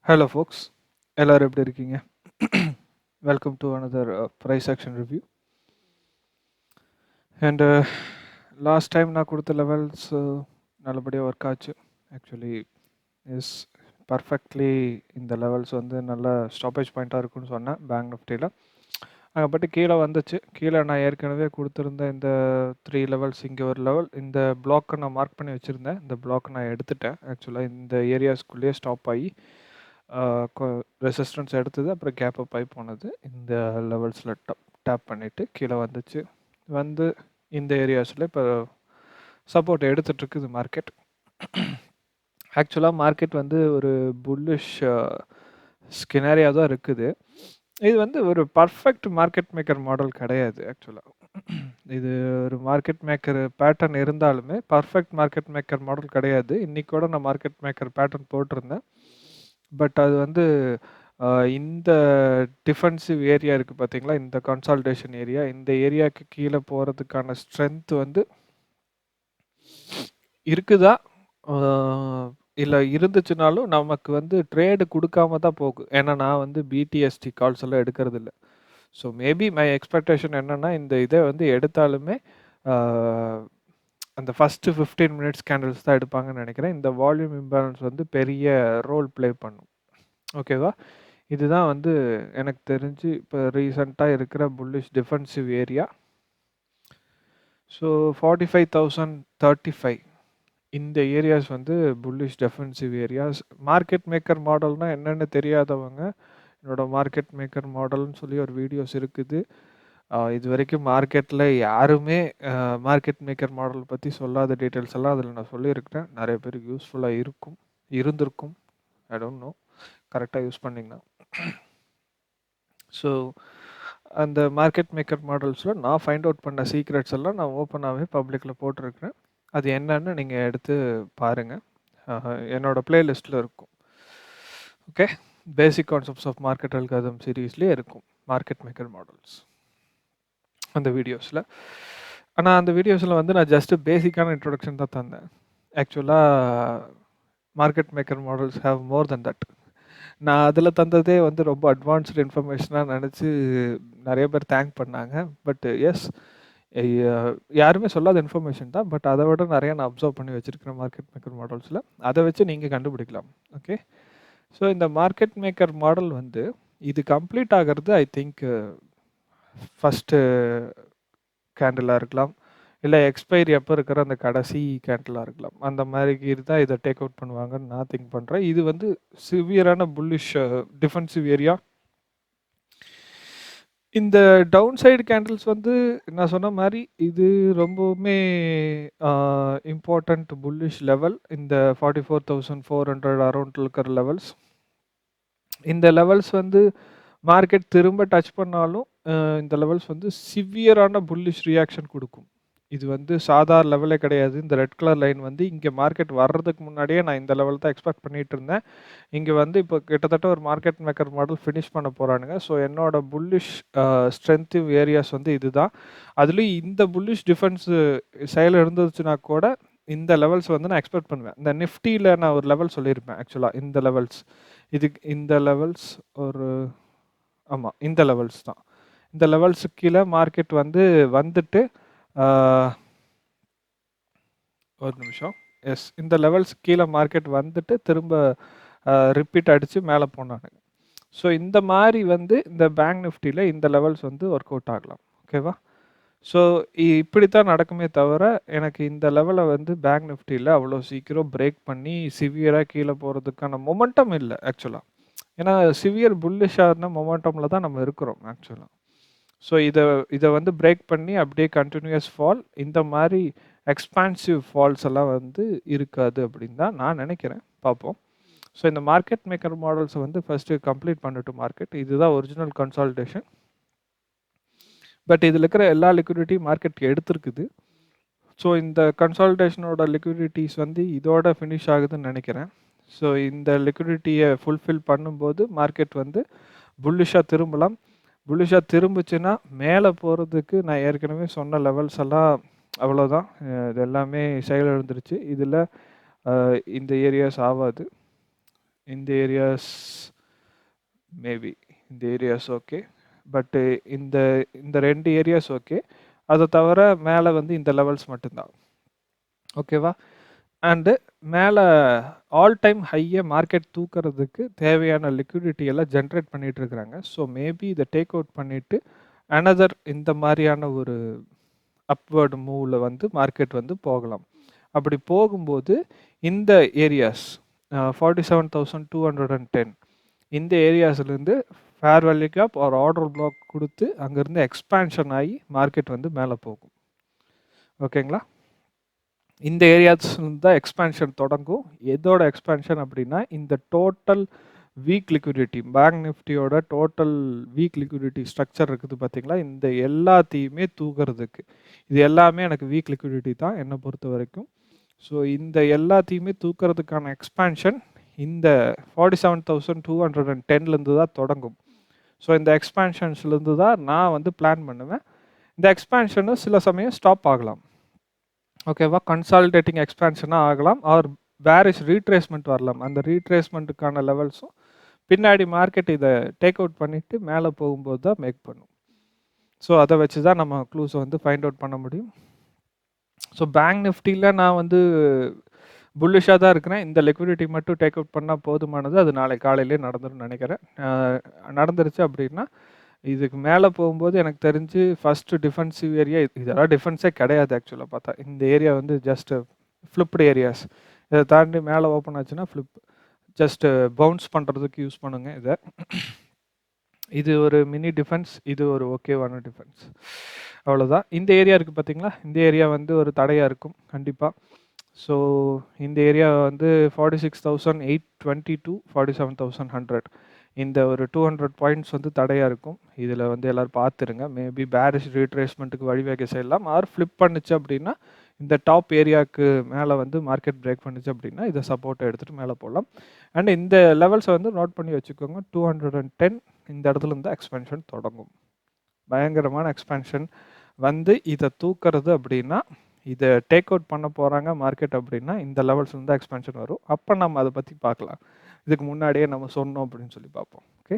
Hello, folks. எல்லாரும் எப்படி இருக்கீங்க? Welcome to another price action review. And last time நான் கொடுத்த levels நல்லபடியாக ஒர்க் ஆச்சு. Actually is perfectly இந்த levels வந்து நல்ல ஸ்டாப்பேஜ் பாயிண்ட்டாக இருக்குன்னு சொன்னேன் பேங்க் நிஃப்டியில். பட் கீழே வந்துச்சு. கீழே நான் ஏற்கனவே கொடுத்துருந்த இந்த 3 levels, இங்கே ஒரு லெவல், இந்த பிளாக்கை நான் மார்க் பண்ணி வச்சுருந்தேன். இந்த பிளாக் நான் எடுத்துட்டேன். ஆக்சுவலாக இந்த ஏரியாஸ்குள்ளேயே ஸ்டாப் ஆகி ரெசிஸ்டன்ஸ் எடுத்தது, அப்புறம் கேப் அப் ஆகி போனது. இந்த லெவல்ஸில் டேப் பண்ணிவிட்டு கீழே வந்துச்சு. வந்து இந்த ஏரியாஸில் இப்போ சப்போர்ட் எடுத்துகிட்ருக்குது மார்க்கெட். ஆக்சுவலாக மார்க்கெட் வந்து ஒரு புல்லிஷ் ஸ்கினாரியாக தான் இருக்குது. இது வந்து ஒரு பர்ஃபெக்ட் மார்க்கெட் மேக்கர் மாடல் கிடையாது. ஆக்சுவலாக இது ஒரு மார்க்கெட் மேக்கர் பேட்டர்ன் இருந்தாலுமே பர்ஃபெக்ட் மார்க்கெட் மேக்கர் மாடல் கிடையாது. இன்றைக்கி கூட நான் மார்க்கெட் மேக்கர் பேட்டர்ன் போட்டிருந்தேன். பட் அது வந்து இந்த டிஃபென்சிவ் ஏரியா இருக்குது பார்த்தீங்களா, இந்த கன்சால்டேஷன் ஏரியா, இந்த ஏரியாவுக்கு கீழே போகிறதுக்கான ஸ்ட்ரென்த் வந்து இருக்குதா இல்லை இருந்துச்சுனாலும் நமக்கு வந்து ட்ரேடு கொடுக்காம தான் போகும். ஏன்னா நான் வந்து பிடிஎஸ்டி கால்ஸ் எல்லாம் எடுக்கிறது இல்லை. ஸோ மேபி மை எக்ஸ்பெக்டேஷன் என்னென்னா இந்த இதை வந்து எடுத்தாலுமே அந்த ஃபஸ்ட்டு 15 மினிட்ஸ் கேண்டில்ஸ் தான் எடுப்பாங்கன்னு நினைக்கிறேன். இந்த வால்யூம் இம்பேலன்ஸ் வந்து பெரிய ரோல் ப்ளே பண்ணும். ஓகேவா? இதுதான் வந்து எனக்கு தெரிஞ்சு இப்போ ரீசண்டாக இருக்கிற புல்லிஷ் டிஃபென்சிவ் ஏரியா. ஸோ 45,035 இந்த ஏரியாஸ் வந்து bullish defensive areas. Market maker மாடல்னால் என்னென்னு தெரியாதவங்க, என்னோடய மார்க்கெட் மேக்கர் மாடல்னு சொல்லி ஒரு வீடியோஸ் இருக்குது. இது வரைக்கும் மார்க்கெட்டில் யாருமே மார்க்கெட் மேக்கர் மாடல் பற்றி சொல்லாத டீட்டெயில்ஸ் எல்லாம் அதில் நான் சொல்லியிருக்கிறேன். நிறைய பேருக்கு யூஸ்ஃபுல்லாக இருந்திருக்கும். ஐ டோன்ட் நோ, கரெக்டாக யூஸ் பண்ணிங்கன்னா. ஸோ அந்த மார்க்கெட் மேக்கர் மாடல்ஸில் நான் ஃபைண்ட் அவுட் பண்ண சீக்ரெட்ஸ் எல்லாம் நான் ஓப்பனாகவே பப்ளிக்கில் போட்டிருக்கிறேன். அது என்னன்னு நீங்கள் எடுத்து பாருங்கள். என்னோடய ப்ளேலிஸ்ட்டில் இருக்கும். Okay, basic concepts of market algorithm சீரீஸ்லேயே இருக்கும் மார்க்கெட் மேக்கர் மாடல்ஸ் அந்த வீடியோஸில். ஆனால் அந்த வீடியோஸில் வந்து நான் ஜஸ்ட்டு பேசிக்கான இன்ட்ரொடக்ஷன் தான் தந்தேன். ஆக்சுவலாக market maker models have more then that. நான் அதில் தந்ததே வந்து ரொம்ப அட்வான்ஸ்டு இன்ஃபர்மேஷனாக நினச்சி நிறைய பேர் தேங்க் பண்ணாங்க. பட் எஸ், யாருமே சொல்லாத இன்ஃபர்மேஷன் தான். பட் அதை விட நிறைய நான் அப்சர்வ் பண்ணி வச்சுருக்கிறேன் மார்க்கெட் மேக்கர் மாடல்ஸில். அதை வச்சு நீங்கள் கண்டுபிடிக்கலாம். ஓகே, ஸோ இந்த மார்க்கெட் மேக்கர் மாடல் வந்து இது கம்ப்ளீட் ஆகிறது ஐ திங்க் ஃபஸ்ட்டு கேண்டிலாக இருக்கலாம், இல்லை எக்ஸ்பைரி எப்போ இருக்கிற அந்த கடைசி கேண்டிலாக இருக்கலாம். அந்த மாதிரி தான் இதை டேக் அவுட் பண்ணுவாங்கன்னு நான் திங்க் பண்ணுறேன். இது வந்து சிவியரான புல்லிஷ் டிஃபென்சிவ் ஏரியா. இந்த டவுன் சைடு கேண்டில்ஸ் வந்து நான் சொன்ன மாதிரி இது ரொம்பவுமே இம்பார்ட்டண்ட் புல்லிஷ் லெவல். இந்த 44,400 அரௌண்டில் இருக்கிற லெவல்ஸ். இந்த லெவல்ஸ் வந்து மார்க்கெட் திரும்ப டச் பண்ணாலும் இந்த லெவல்ஸ் வந்து சிவியரான புல்லிஷ் ரியாக்ஷன் கொடுக்கும். இது வந்து சாதாரண லெவலே கிடையாது. இந்த ரெட் கலர் லைன் வந்து இங்கே மார்க்கெட் வர்றதுக்கு முன்னாடியே நான் இந்த லெவல் தான் எக்ஸ்பெக்ட் பண்ணிட்டு இருந்தேன். இங்கே வந்து இப்போ கிட்டத்தட்ட ஒரு மார்க்கெட் மேக்கர் மாடல் ஃபினிஷ் பண்ண போகிறானுங்க. ஸோ என்னோட புல்லிஷ் ஸ்ட்ரென்த்திவ் ஏரியாஸ் வந்து இதுதான். அதுலேயும் இந்த புல்லிஷ் டிஃபென்ஸ் செயல் இருந்துச்சுன்னா கூட இந்த லெவல்ஸ் வந்து நான் எக்ஸ்பெக்ட் பண்ணுவேன். இந்த நிஃப்டியில் நான் ஒரு லெவல் சொல்லியிருப்பேன். ஆக்சுவலாக இந்த லெவல்ஸ், இந்த லெவல்ஸ் ஒரு ஆமாம், இந்த லெவல்ஸ் தான். இந்த லெவல்ஸுக்கு கீழே மார்க்கெட் வந்துட்டு ஒரு நிமிஷம். எஸ், இந்த லெவல்ஸ் கீழே மார்க்கெட் வந்துட்டு திரும்ப ரிப்பீட் அடித்து மேலே போனாங்க. ஸோ இந்த மாதிரி வந்து இந்த பேங்க் நிஃப்டியில் இந்த லெவல்ஸ் வந்து ஒர்க் அவுட் ஆகலாம். ஓகேவா? ஸோ இப்படி தான் நடக்குமே தவிர எனக்கு இந்த லெவலை வந்து பேங்க் நிஃப்டியில் அவ்வளோ சீக்கிரம் பிரேக் பண்ணி சிவியராக கீழே போகிறதுக்கான மொமெண்டம் இல்லை ஆக்சுவலாக. ஏன்னா சிவியர் புல்லிஷாக இருந்தால் மொமெண்டமில் தான் நம்ம இருக்கிறோம் ஆக்சுவலாக. ஸோ இதை வந்து பிரேக் பண்ணி அப்படியே கண்டினியூஸ் ஃபால், இந்த மாதிரி எக்ஸ்பான்சிவ் ஃபால்ஸ் எல்லாம் வந்து இருக்காது அப்படின்னு தான் நான் நினைக்கிறேன். பார்ப்போம். ஸோ இந்த மார்க்கெட் மேக்கர் மாடல்ஸை வந்து ஃபஸ்ட்டு கம்ப்ளீட் பண்ணட்டும் மார்க்கெட். இதுதான் ஒரிஜினல் கன்சால்டேஷன். பட் இதில் இருக்கிற எல்லா லிக்விடிட்டியும் மார்க்கெட் எடுத்துருக்குது. ஸோ இந்த கன்சால்டேஷனோட லிக்விடிட்டிஸ் வந்து இதோட ஃபினிஷ் ஆகுதுன்னு நினைக்கிறேன். ஸோ இந்த லிக்விடிட்டியை ஃபுல்ஃபில் பண்ணும்போது மார்க்கெட் வந்து புல்லிஷாக திரும்பலாம். புல்லிஷாக திரும்பிச்சுன்னா மேலே போகிறதுக்கு நான் ஏற்கனவே சொன்ன லெவல்ஸ் எல்லாம் அவ்வளோதான். இது எல்லாமே செயல் எழுந்துருச்சு. இதில் இந்த ஏரியாஸ் ஆகாது. இந்த ஏரியாஸ் மேபி இந்த ஏரியாஸ் ஓகே. பட்டு இந்த இந்த 2 ஏரியாஸ் ஓகே. அத தவிர மேல வந்து இந்த லெவல்ஸ் மட்டும்தான். ஓகேவா? அண்டு மேல ஆல் டைம் ஹைய மார்க்கெட் தூக்குறதுக்கு தேவையான லிக்விடிட்டி எல்லாம் ஜெனரேட் பண்ணிட்டு இருக்கிறாங்க. ஸோ மேபி இத டேக் அவுட் பண்ணிட்டு அனதர் இந்த மாரியான ஒரு அப்வர்ட் மூவ்ல வந்து மார்க்கெட் வந்து போகலாம். அப்படி போகும்போது இந்த ஏரியாஸ் 47,210 இந்த ஏரியாஸ்லேருந்து ஃபேர் வேல்யூ கேப் ஒரு ஆர்டர் பிளாக் கொடுத்து அங்கேருந்து எக்ஸ்பேன்ஷன் ஆகி மார்க்கெட் வந்து மேலே போகும். ஓகேங்களா? இந்த ஏரியாஸ்லேருந்து தான் எக்ஸ்பேன்ஷன் தொடங்கும். எதோட எக்ஸ்பேன்ஷன் அப்படின்னா இந்த டோட்டல் வீக் லிக்விடிட்டி பேங்க் நிஃப்டியோட டோட்டல் வீக் லிக்விடிட்டி ஸ்ட்ரக்சர் இருக்குது பார்த்தீங்களா, இந்த எல்லாத்தையுமே தூக்குறதுக்கு. இது எல்லாமே எனக்கு வீக் லிக்விடிட்டி தான் என்னை பொறுத்த வரைக்கும். ஸோ இந்த எல்லாத்தையுமே தூக்குறதுக்கான எக்ஸ்பேன்ஷன் இந்த 47,210லேருந்து தான் தொடங்கும். ஸோ இந்த எக்ஸ்பேன்ஷன்ஸ்லேருந்து தான் நான் வந்து பிளான் பண்ணுவேன். இந்த எக்ஸ்பேன்ஷனு சில சமயம் ஸ்டாப் ஆகலாம். ஓகேவா? கன்சாலிடேட்டிங் எக்ஸ்பேன்ஷனாக ஆகலாம். ஆர் பேரிஷ் ரீட்ரேஸ்மெண்ட் வரலாம். அந்த ரீட்ரேஸ்மெண்ட்டுக்கான லெவல்ஸும் பின்னாடி மார்க்கெட் இதை டேக் அவுட் பண்ணிவிட்டு மேலே போகும்போது தான் மேக் பண்ணும். ஸோ அதை வச்சு தான் நம்ம க்ளூஸை வந்து ஃபைண்ட் அவுட் பண்ண முடியும். ஸோ பேங்க் நிஃப்டியில் நான் வந்து புல்லிஷாக தான் இருக்கிறேன். இந்த லிக்விடிட்டி மட்டும் டேக் அவுட் பண்ணால் போதுமானது. அது நாளை காலையிலே நடந்துடும் நினைக்கிறேன். நடந்துருச்சு அப்படின்னா இதுக்கு மேலே போகும்போது எனக்கு தெரிஞ்சு ஃபஸ்ட்டு டிஃபென்சிவ் ஏரியா இதெல்லாம் டிஃபென்ஸே கிடையாது ஆக்சுவலாக பார்த்தா. இந்த ஏரியா வந்து ஜஸ்ட்டு ஃப்ளிப்டு ஏரியாஸ். இதை தாண்டி மேலே ஓப்பன் ஆச்சுன்னா ஃப்ளிப் ஜஸ்ட்டு பவுன்ஸ் பண்ணுறதுக்கு யூஸ் பண்ணுங்க இதை. இது ஒரு மினி டிஃபென்ஸ், இது ஒரு ஓகேவான டிஃபென்ஸ். அவ்வளோதான். இந்த ஏரியா இருக்குது பார்த்தீங்களா, இந்த ஏரியா வந்து ஒரு தடையாக இருக்கும் கண்டிப்பாக. ஸோ இந்த ஏரியா வந்து 46,820 to 47,100 இந்த ஒரு 200 பாயிண்ட்ஸ் வந்து தடையாக இருக்கும். இதில் வந்து எல்லோரும் பார்த்துருங்க. மேபி பேரிஷ் ரீட்ரேஸ்மெண்ட்டுக்கு வழிவகை செய்யலாம். ஆர் ஃப்ளிப் பண்ணுச்சு அப்படின்னா இந்த டாப் ஏரியாவுக்கு மேலே வந்து மார்க்கெட் பிரேக் பண்ணுச்சு அப்படின்னா இதை சப்போர்ட்டை எடுத்துகிட்டு மேலே போகலாம். அண்ட் இந்த லெவல்ஸை வந்து நோட் பண்ணி வச்சுக்கோங்க. 210 இந்த இடத்துல இருந்து எக்ஸ்பென்ஷன் தொடங்கும். பயங்கரமான எக்ஸ்பென்ஷன் வந்து இதை தூக்குறது அப்படின்னா இதை டேக் அவுட் பண்ண போகிறாங்க மார்க்கெட் அப்படின்னா இந்த லெவல்ஸ்லேருந்து தான் எக்ஸ்பென்ஷன் வரும். அப்போ நம்ம அதை பற்றி பார்க்கலாம். இதுக்கு முன்னாடியே நம்ம சொன்னோம் அப்படின்னு சொல்லி பார்ப்போம். Okay,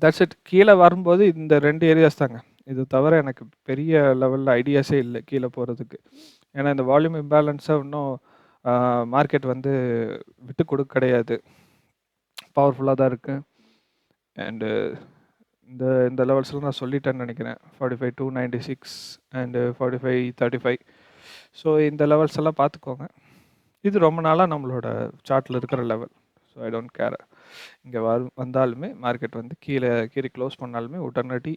that's it. கீழே வரும்போது இந்த 2 ஏரியாஸ் தாங்க. இது தவிர எனக்கு பெரிய லெவலில் ஐடியாஸே இல்லை கீழே போகிறதுக்கு. ஏன்னா இந்த வால்யூம் இம்பேலன்ஸை இன்னும் மார்க்கெட் வந்து விட்டு கொடுக்க கிடையாது. பவர்ஃபுல்லாக தான் இருக்குது. அண்டு இந்த லெவல்ஸில் நான் சொல்லிட்டேன்னு நினைக்கிறேன். 45,296 அண்டு 45,35. ஸோ இந்த லெவல்ஸ் எல்லாம் பார்த்துக்கோங்க. இது ரொம்ப நாளாக நம்மளோட சார்ட்டில் இருக்கிற level. So I don't care. இங்கே வந்தாலுமே மார்க்கெட் வந்து கீழே க்ளோஸ் பண்ணாலுமே உடனடி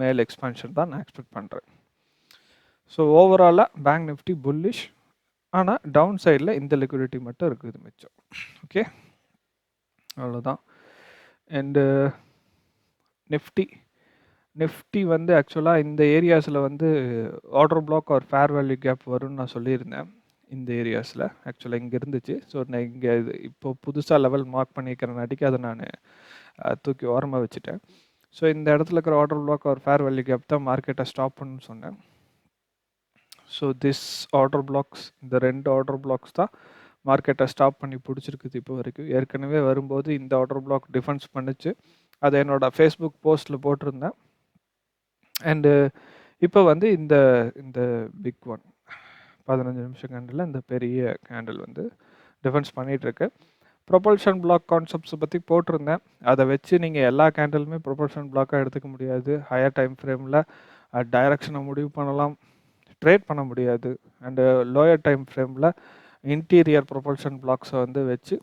மேல் எக்ஸ்பான்ஷன் தான் நான் எக்ஸ்பெக்ட் பண்ணுறேன். ஸோ ஓவராலாக பேங்க் நிஃப்டி புல்லிஷ். ஆனால் டவுன் சைடில் இந்த லிக்விடிட்டி மட்டும் இருக்குது மிச்சம். ஓகே, அவ்வளோதான். அண்டு நிஃப்டி வந்து ஆக்சுவலாக இந்த ஏரியாஸில் வந்து order block or fair value gap வரும்னு நான் சொல்லியிருந்தேன். இந்த ஏரியாஸில் ஆக்சுவலாக இங்கே இருந்துச்சு. ஸோ நான் இங்கே இது இப்போ புதுசாக லெவல் மார்க் பண்ணிக்கிறனாட்டிக்கு அதை நான் தூக்கி ஓரமாக வச்சுட்டேன். ஸோ இந்த இடத்துல இருக்கிற order block or fair value gap தான் மார்க்கெட்டை ஸ்டாப் பண்ணுன்னு சொன்னேன். ஸோ திஸ் ஆர்டர் பிளாக்ஸ், இந்த 2 ஆர்டர் பிளாக்ஸ் தான் மார்க்கெட்டை ஸ்டாப் பண்ணி பிடிச்சிருக்குது இப்போ வரைக்கும். ஏற்கனவே வரும்போது இந்த ஆர்டர் பிளாக் டிஃபென்ஸ் பண்ணிச்சு. அதை என்னோடய ஃபேஸ்புக் போஸ்ட்டில் போட்டிருந்தேன். அண்டு இப்போ வந்து இந்த இந்த பிக் ஒன் 15 நிமிஷம் கேண்டில் இந்த பெரிய கேண்டில் வந்து டிஃபென்ஸ் பண்ணிகிட்ருக்கு. ப்ரொபல்ஷன் பிளாக் கான்செப்ட்ஸை பற்றி போட்டிருந்தேன். அதை வச்சு நீங்கள் எல்லா கேண்டிலுமே ப்ரொபல்ஷன் பிளாக்காக எடுத்துக்க முடியாது. ஹையர் டைம் ஃப்ரேமில் டைரக்ஷனை முடிவு பண்ணலாம், ட்ரேட் பண்ண முடியாது. அண்டு லோயர் டைம் ஃப்ரேமில் இன்டீரியர் ப்ரொபல்ஷன் பிளாக்ஸை வந்து வச்சு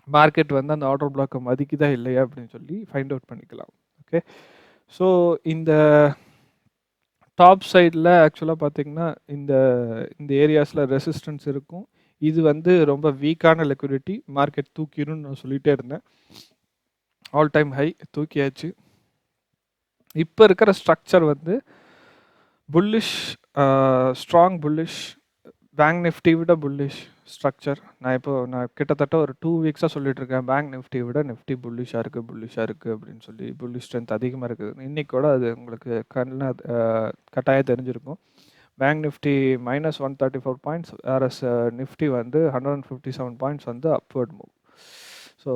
மார்க்கெட் வந்து அந்த ஆர்டர் பிளாக்கை மதிக்குதா இல்லையா அப்படின்னு சொல்லி ஃபைண்ட் அவுட் பண்ணிக்கலாம். ஓகே, ஸோ இந்த டாப் சைடில் ஆக்சுவலாக பார்த்திங்கன்னா இந்த ஏரியாஸில் ரெசிஸ்டன்ஸ் இருக்கும். இது வந்து ரொம்ப வீக்கான லிக்விடிட்டி, மார்க்கெட் தூக்கிடும்னு நான் சொல்லிகிட்டே இருந்தேன். ஆல் டைம் ஹை தூக்கியாச்சு. இப்போ இருக்கிற ஸ்ட்ரக்சர் வந்து bullish, strong bullish, bank Nifty விட புல்லிஷ் ஸ்ட்ரக்சர். நான் கிட்டத்தட்ட ஒரு 2 வீக்ஸாக சொல்லிட்டு இருக்கேன், பேங்க் நிஃப்டி விட நிஃப்டி புல்லிஷாக இருக்குது அப்படின்னு சொல்லி. புல்லிஷ் ஸ்ட்ரென்த் அதிகமாக இருக்குது. இன்றைக்கி கூட அது உங்களுக்கு கட்டாயம் தெரிஞ்சிருக்கும். Bank Nifty -134 points, whereas Nifty வந்து 157 பாயிண்ட்ஸ் வந்து அப்வர்ட் மூவ். ஸோ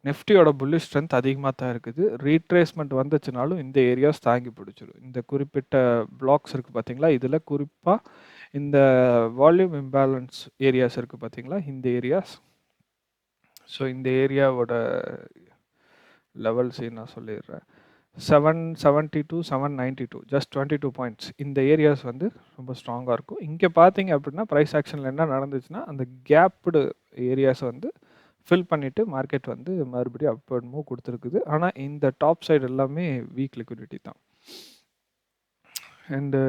நிஃப்டியோட புல்லிஷ் ஸ்ட்ரென்த் அதிகமாக தான் இருக்குது. ரீட்ரேஸ்மெண்ட் வந்துச்சுனாலும் இந்த ஏரியாஸ் தாங்கி பிடிச்சிடும். இந்த குறிப்பிட்ட பிளாக்ஸ் இருக்குது பார்த்தீங்களா, இதில் குறிப்பாக இந்த வால்யூம் இம்பேலன்ஸ் ஏரியாஸ் இருக்குது பார்த்தீங்களா, இந்த ஏரியாஸ். ஸோ இந்த ஏரியாவோட லெவல்ஸையும் நான் சொல்லிடுறேன். 772 792 ஜஸ்ட் 22 பாயிண்ட்ஸ். இந்த ஏரியாஸ் வந்து ரொம்ப ஸ்ட்ராங்காக இருக்கும். இங்கே பார்த்தீங்க அப்படின்னா ப்ரைஸ் ஆக்ஷனில் என்ன நடந்துச்சுன்னா, அந்த கேப்டு ஏரியாஸ் வந்து ஃபில் பண்ணிவிட்டு மார்க்கெட் வந்து மறுபடியும் அப்வர்ட் மூவ் கொடுத்துருக்குது. ஆனால் இந்த டாப் சைடு எல்லாமே வீக் லிக்விடிட்டி தான். அண்டு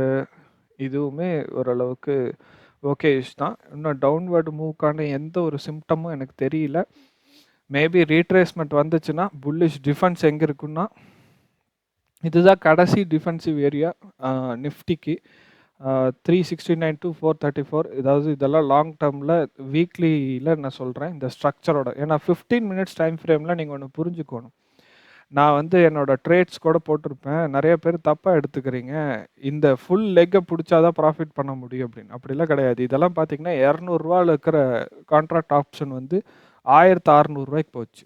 இதுவுமே ஓரளவுக்கு ஓகேஷ் தான். இன்னும் டவுன்வர்டு மூவ்க்கான எந்த ஒரு சிம்டமும் எனக்கு தெரியல. மேபி ரீட்ரேஸ்மெண்ட் வந்துச்சுன்னா புல்லிஷ் டிஃபென்ஸ் எங்கே இருக்குன்னா, இதுதான் கடைசி டிஃபென்சிவ் ஏரியா நிஃப்டிக்கு. 369 to 434. அதாவது இதெல்லாம் லாங் டேர்மில் வீக்லியில் நான் சொல்கிறேன் இந்த ஸ்ட்ரக்சரோட. ஏன்னா 15 மினிட்ஸ் டைம் ஃப்ரேமில் நீங்கள் ஒன்று புரிஞ்சுக்கணும். நான் வந்து என்னோட ட்ரேட்ஸ் கூட போட்டிருப்பேன். நிறைய பேர் தப்பாக எடுத்துக்கிறீங்க, இந்த ஃபுல் லெக்கை பிடிச்சாதான் ப்ராஃபிட் பண்ண முடியும் அப்படின்னு. அப்படிலாம் கிடையாது. இதெல்லாம் பார்த்தீங்கன்னா 200 இருக்கிற கான்ட்ராக்ட் ஆப்ஷன் வந்து 1600 போச்சு.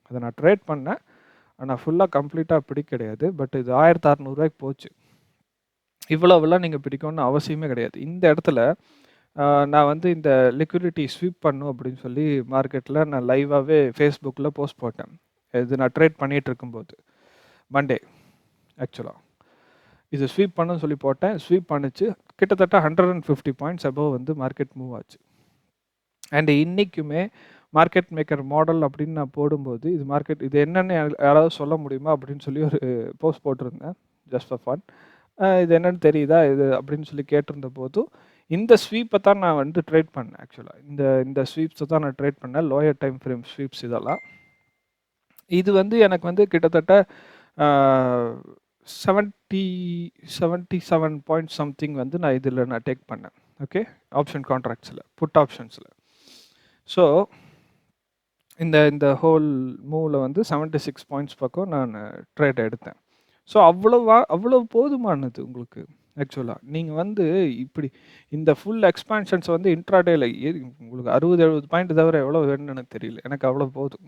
அதை நான் ட்ரேட் பண்ணேன், ஆனால் ஃபுல்லாக கம்ப்ளீட்டாக அப்படி கிடையாது. பட் இது 1600 போச்சு. இவ்வளோவெல்லாம் நீங்கள் பிடிக்கணும்னு அவசியமே கிடையாது. இந்த இடத்துல நான் வந்து இந்த லிக்விடிட்டி ஸ்வீப் பண்ணும் அப்படின்னு சொல்லி மார்க்கெட்டில் நான் லைவாகவே ஃபேஸ்புக்கில் போஸ்ட் போட்டேன். இது நான் ட்ரேட் பண்ணிகிட்டு இருக்கும்போது மண்டே ஆக்சுவலாக இது ஸ்வீப் பண்ணுன்னு சொல்லி போட்டேன். ஸ்வீப் பண்ணிச்சு. கிட்டத்தட்ட 150 பாயிண்ட்ஸ் அபவ் வந்து மார்க்கெட் மூவ் ஆச்சு. அண்ட் இன்றைக்குமே மார்க்கெட் மேக்கர் மாடல் அப்படின்னு நான் போடும்போது இது மார்க்கெட் இது என்னென்னு யாராவது சொல்ல முடியுமா அப்படின்னு சொல்லி ஒரு போஸ்ட் போட்டிருந்தேன், ஜஸ்ட் ஃபார் ஃபன். இது என்னென்னு தெரியுதா இது அப்படின்னு சொல்லி கேட்டிருந்த போதும் இந்த ஸ்வீப்பை தான் நான் வந்து ட்ரேட் பண்ணேன். ஆக்சுவலாக இந்த ஸ்வீப்ஸை தான் நான் ட்ரேட் பண்ணேன், லோயர் டைம் ஃப்ரேம் ஸ்வீப்ஸ். இதெல்லாம் இது வந்து எனக்கு வந்து கிட்டத்தட்ட 77 பாயிண்ட் சம்திங் வந்து நான் இதில் நான் டேக் பண்ணேன். ஓகே, ஆப்ஷன் கான்ட்ராக்ட்ஸில், புட் ஆப்ஷன்ஸில். ஸோ இந்த ஹோல் மூவில் வந்து 76 பாயிண்ட்ஸ் பக்கம் நான் ட்ரேட் எடுத்தேன். ஸோ அவ்வளோ போதுமானது உங்களுக்கு. ஆக்சுவலாக நீங்கள் வந்து இப்படி இந்த ஃபுல் எக்ஸ்பான்ஷன்ஸ் வந்து இன்ட்ராடேயில் உங்களுக்கு 60-70 பாயிண்ட் தவிர எவ்வளோ வேணும்னு எனக்கு தெரியல. எனக்கு அவ்வளோ போதும்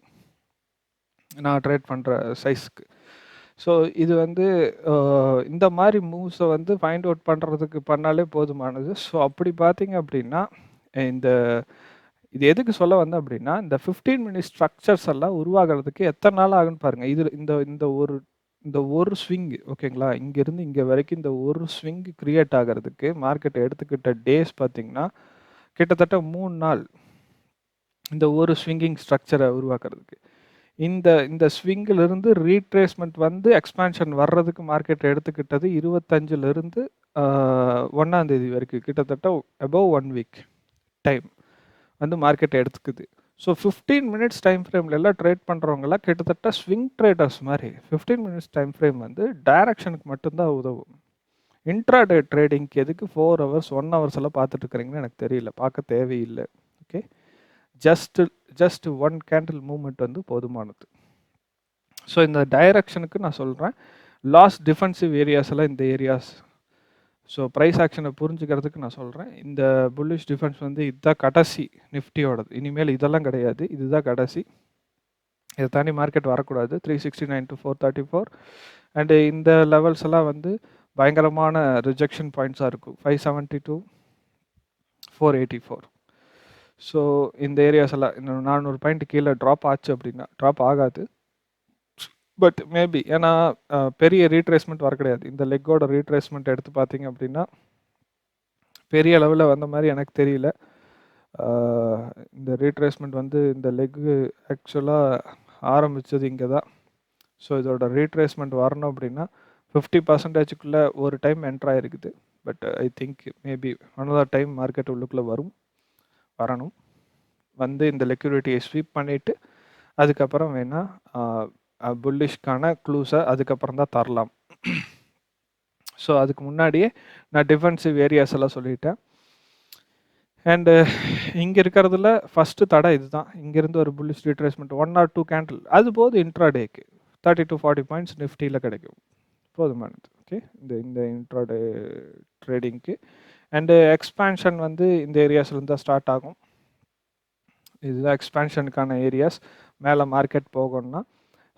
நான் ட்ரேட் பண்ணுற சைஸ்க்கு. ஸோ இது வந்து இந்த மாதிரி மூவ்ஸை வந்து ஃபைண்ட் அவுட் பண்ணுறதுக்கு பண்ணாலே போதுமானது. ஸோ அப்படி பார்த்தீங்க அப்படின்னா இது எதுக்கு சொல்ல வந்தேன் அப்படின்னா, இந்த 15 மினிட்ஸ் ஸ்ட்ரக்சர்ஸ் எல்லாம் உருவாகிறதுக்கு எத்தனை நாள் ஆகுன்னு பாருங்கள். இது இந்த ஒரு ஸ்விங், ஓகேங்களா, இங்கேருந்து இங்கே வரைக்கும் இந்த ஒரு ஸ்விங் க்ரியேட் ஆகிறதுக்கு மார்க்கெட் எடுத்துக்கிட்ட டேஸ் பார்த்திங்கன்னா கிட்டத்தட்ட 3 நாள் இந்த ஒரு ஸ்விங்கிங் ஸ்ட்ரக்சரை உருவாக்குறதுக்கு. இந்த ஸ்விங்கிலிருந்து ரீட்ரேஸ்மெண்ட் வந்து எக்ஸ்பான்ஷன் வர்றதுக்கு மார்க்கெட் எடுத்துக்கிட்டது 25லேருந்து 1ஆம் தேதி வரைக்கும் கிட்டத்தட்ட அபவ் 1 வீக் டைம் வந்து மார்க்கெட் எடுத்துக்குது. ஸோ 15 மினிட்ஸ் டைம் ஃப்ரேமில் எல்லாம் ட்ரேட் பண்ணுறவங்களாம் கிட்டத்தட்ட ஸ்விங் ட்ரேடர்ஸ் மாதிரி. 15 மினிட்ஸ் டைம் ஃப்ரேம் வந்து டைரக்ஷனுக்கு மட்டும்தான் உதவும். இன்ட்ராடே ட்ரேடிங்க்கு எதுக்கு 4 ஹவர்ஸ் 1 ஹவர்ஸ் எல்லாம் பார்த்துட்டு இருக்கிறீங்கன்னு எனக்கு தெரியல, பார்க்க தேவையில்லை. ஓகே, ஜஸ்ட் 1 கேண்டில் மூவ்மெண்ட் வந்து போதுமானது. ஸோ இந்த டைரக்ஷனுக்கு நான் சொல்கிறேன். லாஸ்ட் டிஃபென்சிவ் ஏரியாஸ் எல்லாம் இந்த ஏரியாஸ். ஸோ ப்ரைஸ் ஆக்ஷனை புரிஞ்சுக்கிறதுக்கு நான் சொல்கிறேன், இந்த புல்லிஷ் டிஃபென்ஸ் வந்து இதுதான் கடைசி நிஃப்டியோடது. இனிமேல் இதெல்லாம் கிடையாது, இதுதான் கடைசி. இதை தாண்டி மார்க்கெட் வரக்கூடாது. 369 to 434. அண்டு இந்த லெவல்ஸ் எல்லாம் வந்து பயங்கரமான ரிஜெக்ஷன் பாயிண்ட்ஸாக இருக்கும். 570 to 484. ஸோ இந்த ஏரியாஸ் எல்லாம் இன்னும் 400 பாயிண்ட் கீழே ட்ராப் ஆச்சு அப்படின்னா, ட்ராப் ஆகாது, பட் மேபி, ஏன்னா பெரிய ரீட்ரேஸ்மெண்ட் வர கிடையாது. இந்த லெக்கோட ரீட்ரேஸ்மெண்ட் எடுத்து பார்த்தீங்க அப்படின்னா பெரிய அளவில் வந்த மாதிரி எனக்கு தெரியல. இந்த ரீட்ரேஸ்மெண்ட் வந்து இந்த லெக்கு ஆக்சுவலாக ஆரம்பித்தது இங்கே தான். ஸோ இதோட ரீட்ரேஸ்மெண்ட் வரணும் அப்படின்னா 50%க்குள்ளே ஒரு டைம் என்ட்ரு ஆகிருக்குது. But I think maybe another time market உள்ளுக்குள்ளே வரணும். வந்து இந்த லிக்விடிட்டியை ஸ்வீப் பண்ணிவிட்டு அதுக்கப்புறம் வேணால் புல்லிஷ்கான க்ளூஸை அதுக்கப்புறம் தான் தரலாம். ஸோ அதுக்கு முன்னாடியே நான் டிஃபென்சிவ் ஏரியாஸ் எல்லாம் சொல்லிட்டேன். அண்டு இங்கே இருக்கிறதுல ஃபஸ்ட்டு தடை இது தான். இங்கேருந்து ஒரு புல்லிஷ் ரீட்ரேஸ்மெண்ட் 1 or 2 கேண்டில் அது போது இன்ட்ராடேக்கு 30 to 40 பாயிண்ட்ஸ் நிஃப்டியில் கிடைக்கும், போதுமானது. ஓகே, இந்த இன்ட்ராடே ட்ரேடிங்க்கு. அண்டு எக்ஸ்பேன்ஷன் வந்து இந்த ஏரியாஸ்லேருந்து தான் ஸ்டார்ட் ஆகும். இதுதான் எக்ஸ்பேன்ஷனுக்கான ஏரியாஸ் மேலே மார்க்கெட் போகணும்னா.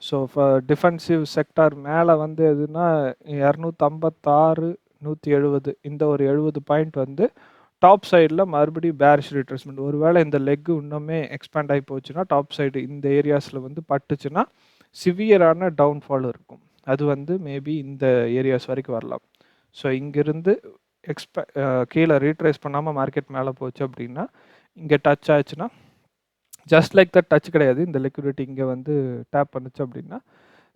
ஸோ இப்போ டிஃபென்சிவ் செக்டார் மேலே வந்து எதுனா 256 170 இந்த ஒரு 70 பாயிண்ட் வந்து டாப் சைடில் மறுபடியும் பேரிஷ் ரிட்ரேஸ்மெண்ட். ஒருவேளை இந்த லெக்கு இன்னுமே எக்ஸ்பேண்ட் ஆகி போச்சுன்னா டாப் சைடு இந்த ஏரியாஸில் வந்து பட்டுச்சுன்னா சிவியரான டவுன்ஃபால் இருக்கும். அது வந்து மேபி இந்த ஏரியாஸ் வரைக்கும் வரலாம். ஸோ இங்கேருந்து கீழே ரீட்ரேஸ் பண்ணாமல் மார்க்கெட் மேலே போச்சு அப்படின்னா இங்கே டச் ஆச்சுன்னா ஜஸ்ட் லைக் தட் டச் கிடையாது, இந்த லிக்விடிட்டி இங்கே வந்து டேப் பண்ணுச்சு அப்படின்னா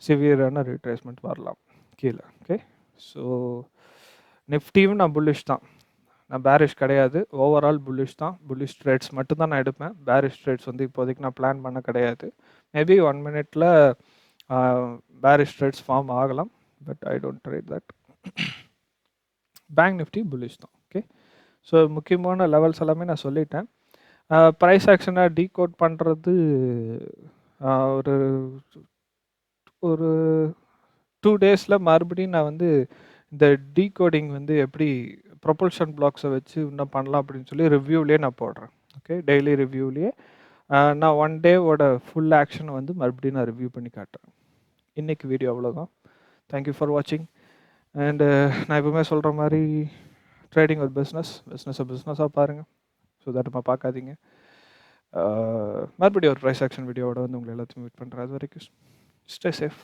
சிவியரான ரீட்ரேஸ்மெண்ட் வரலாம் கீழே. ஓகே, ஸோ நிஃப்டியும் நான் புல்லிஷ் தான், நான் பேரிஷ் கிடையாது. ஓவரால் புல்லிஷ் தான், புல்லிஷ் ட்ரேட்ஸ் மட்டும்தான் நான் எடுப்பேன். பேரிஷ் ட்ரேட்ஸ் வந்து இப்போதைக்கு நான் பிளான் பண்ண கிடையாது. மேபி 1 மினிட்ல பேரிஷ் ட்ரேட்ஸ் ஃபார்ம் ஆகலாம், but I don't trade that. Bank Nifty bullish தான். ஓகே, ஸோ முக்கியமான லெவல்ஸ் எல்லாமே நான் சொல்லிட்டேன். ப்ரைஸ் ஆக்ஷனை டீகோட் பண்ணுறது ஒரு ஒரு 2 டேஸில் மறுபடியும் நான் வந்து இந்த டீகோடிங் வந்து எப்படி ப்ரொபல்ஷன் பிளாக்ஸை வச்சு இன்னும் பண்ணலாம் அப்படின்னு சொல்லி ரிவ்யூலேயே நான் போடுறேன். ஓகே, டெய்லி ரிவ்யூலேயே நான் 1 டேவோட ஃபுல் ஆக்ஷனை வந்து மறுபடியும் நான் ரிவ்யூ பண்ணி காட்டுறேன். இன்றைக்கி வீடியோ அவ்வளோதான். தேங்க்யூ ஃபார் வாட்சிங். அண்டு நான் எப்பவுமே சொல்கிற மாதிரி ட்ரேடிங் ஒரு பிஸ்னஸாக பாருங்கள். ஸோ தட் பார்க்காதீங்க. மறுபடியும் ஒரு ப்ரைஸ் ஆக்ஷன் வீடியோவோட வந்து உங்களை எல்லாத்தையும் மீட் பண்ணுறேன். அது வரைக்கும் ஸ்டே சேஃப்.